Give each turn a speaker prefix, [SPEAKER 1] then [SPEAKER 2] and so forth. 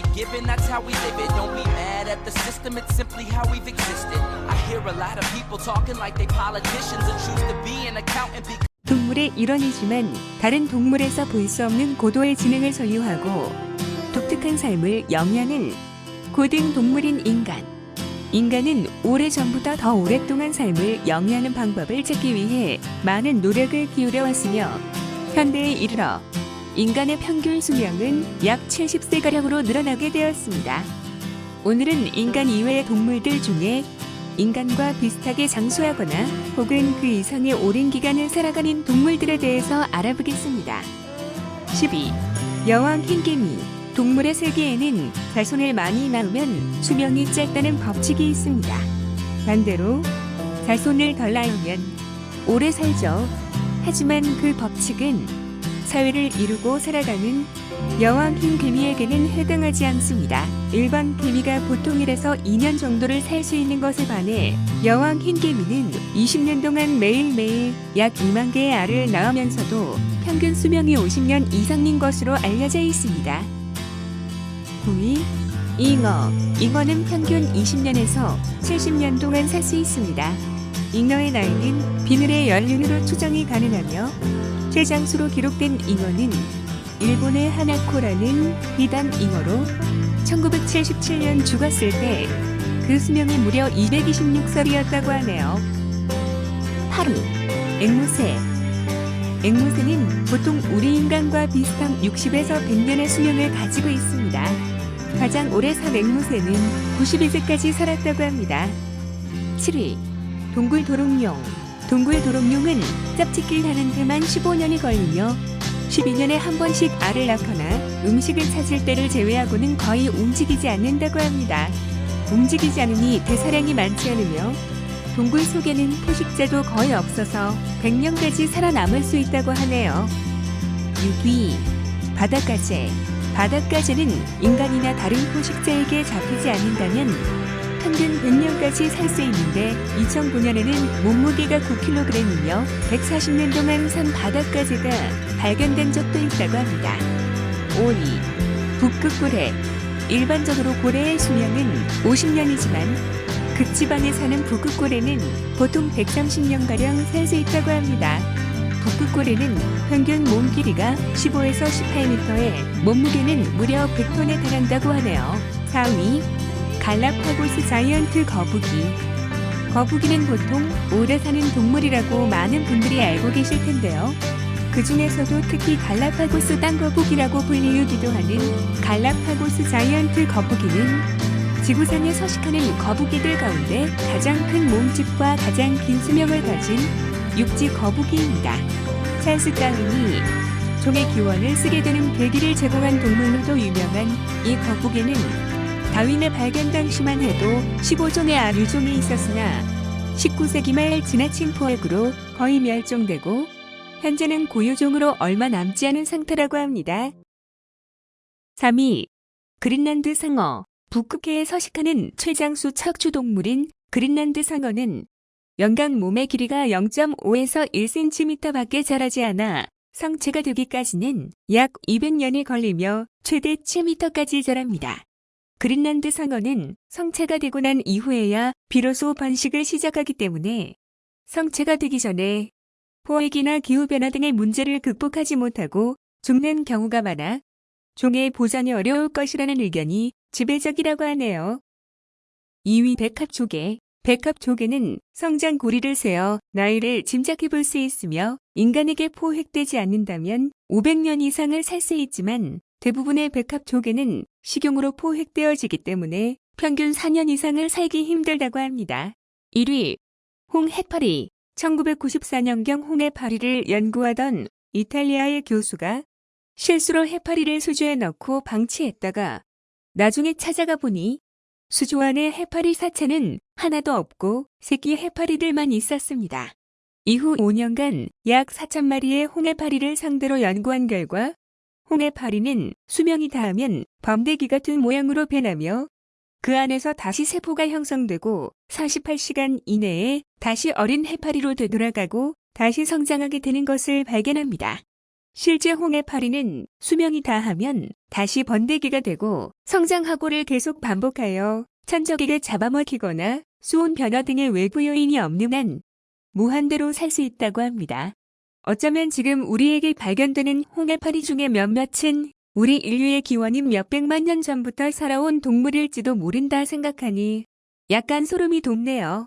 [SPEAKER 1] you're given, that's how we live it. Don't be mad at the system, it's simply how we've existed. I hear a lot of people talking like they politicians and choose to be an accountant because
[SPEAKER 2] 동물의 일원이지만 다른 동물에서 볼 수 없는 고도의 지능을 소유하고 독특한 삶을 영위하는 고등 동물인 인간. 인간은 오래전부터 더 오랫동안 삶을 영위하는 방법을 찾기 위해 많은 노력을 기울여 왔으며 현대에 이르러 인간의 평균 수명은 약 70세가량으로 늘어나게 되었습니다. 오늘은 인간 이외의 동물들 중에 인간과 비슷하게 장수하거나 혹은 그 이상의 오랜 기간을 살아가는 동물들에 대해서 알아보겠습니다. 12. 여왕 흰개미. 동물의 세계에는 자손을 많이 낳으면 수명이 짧다는 법칙이 있습니다. 반대로 자손을 덜 낳으면 오래 살죠. 하지만 그 법칙은 사회를 이루고 살아가는 여왕 흰개미에게는 해당하지 않습니다. 일반 개미가 보통 1에서 2년 정도를 살 수 있는 것에 반해 여왕 흰개미는 20년 동안 매일매일 약 2만 개의 알을 낳으면서도 평균 수명이 50년 이상인 것으로 알려져 있습니다. 9위, 잉어. 잉어는 평균 20년에서 70년 동안 살 수 있습니다. 잉어의 나이는 비늘의 연륜으로 추정이 가능하며 최장수로 기록된 잉어는 일본의 하나코라는 비단 잉어로 1977년 죽었을 때 그 수명이 무려 226살이었다고 하네요. 8위, 앵무새. 앵무새는 보통 우리 인간과 비슷한 60에서 100년의 수명을 가지고 있습니다. 가장 오래 산 앵무새는 92세까지 살았다고 합니다. 7위, 동굴도롱뇽. 동굴도롱뇽은 짭짓기를 하는 데만 15년이 걸리며 12년에 한 번씩 알을 낳거나 음식을 찾을 때를 제외하고는 거의 움직이지 않는다고 합니다. 움직이지 않으니 대사량이 많지 않으며 동굴 속에는 포식자도 거의 없어서 100년까지 살아남을 수 있다고 하네요. 6위, 바닷가재. 바닷가재는 인간이나 다른 포식자에게 잡히지 않는다면 평균 100년까지 살 수 있는데 2009년에는 몸무게가 9kg이며 140년 동안 산 바닷가재가 발견된 적도 있다고 합니다. 5위, 북극고래. 일반적으로 고래의 수명은 50년이지만 극지방에 사는 북극고래는 보통 130년가량 살 수 있다고 합니다. 북극고래는 평균 몸 길이가 15에서 18m에 몸무게는 무려 100톤에 달한다고 하네요. 4위, 갈라파고스 자이언트 거북이. 거북이는 보통 오래 사는 동물이라고 많은 분들이 알고 계실 텐데요. 그 중에서도 특히 갈라파고스 땅거북이라고 불리우기도 하는 갈라파고스 자이언트 거북이는 지구상에 서식하는 거북이들 가운데 가장 큰 몸집과 가장 긴 수명을 가진 육지 거북이입니다. 찰스 다윈이 종의 기원을 쓰게 되는 계기를 제공한 동물로도 유명한 이 거북이는 다윈의 발견 당시만 해도 15종의 아류종이 있었으나 19세기 말 지나친 포획으로 거의 멸종되고 현재는 고유종으로 얼마 남지 않은 상태라고 합니다. 3위, 그린란드 상어. 북극해에 서식하는 최장수 척추 동물인 그린란드 상어는 연간 몸의 길이가 0.5에서 1cm 밖에 자라지 않아 성체가 되기까지는 약 200년이 걸리며 최대 7m까지 자랍니다. 그린란드 상어는 성체가 되고 난 이후에야 비로소 번식을 시작하기 때문에 성체가 되기 전에 포획이나 기후변화 등의 문제를 극복하지 못하고 죽는 경우가 많아 종의 보존이 어려울 것이라는 의견이 지배적이라고 하네요. 2위, 백합조개. 백합조개는 성장 고리를 세어 나이를 짐작해 볼 수 있으며 인간에게 포획되지 않는다면 500년 이상을 살 수 있지만 대부분의 백합조개는 식용으로 포획되어지기 때문에 평균 4년 이상을 살기 힘들다고 합니다. 1위, 홍해파리. 1994년경 홍해파리를 연구하던 이탈리아의 교수가 실수로 해파리를 수조에 넣고 방치했다가 나중에 찾아가 보니 수조 안에 해파리 사체는 하나도 없고 새끼 해파리들만 있었습니다. 이후 5년간 약 4,000마리의 홍해파리를 상대로 연구한 결과 홍해파리는 수명이 닿으면 범대기 같은 모양으로 변하며 그 안에서 다시 세포가 형성되고 48시간 이내에 다시 어린 해파리로 되돌아가고 다시 성장하게 되는 것을 발견합니다. 실제 홍해파리는 수명이 다하면 다시 번데기가 되고 성장하고를 계속 반복하여 천적에게 잡아먹히거나 수온 변화 등의 외부 요인이 없는 한 무한대로 살 수 있다고 합니다. 어쩌면 지금 우리에게 발견되는 홍해파리 중에 몇몇은 우리 인류의 기원인 몇백만 년 전부터 살아온 동물일지도 모른다 생각하니 약간 소름이 돋네요.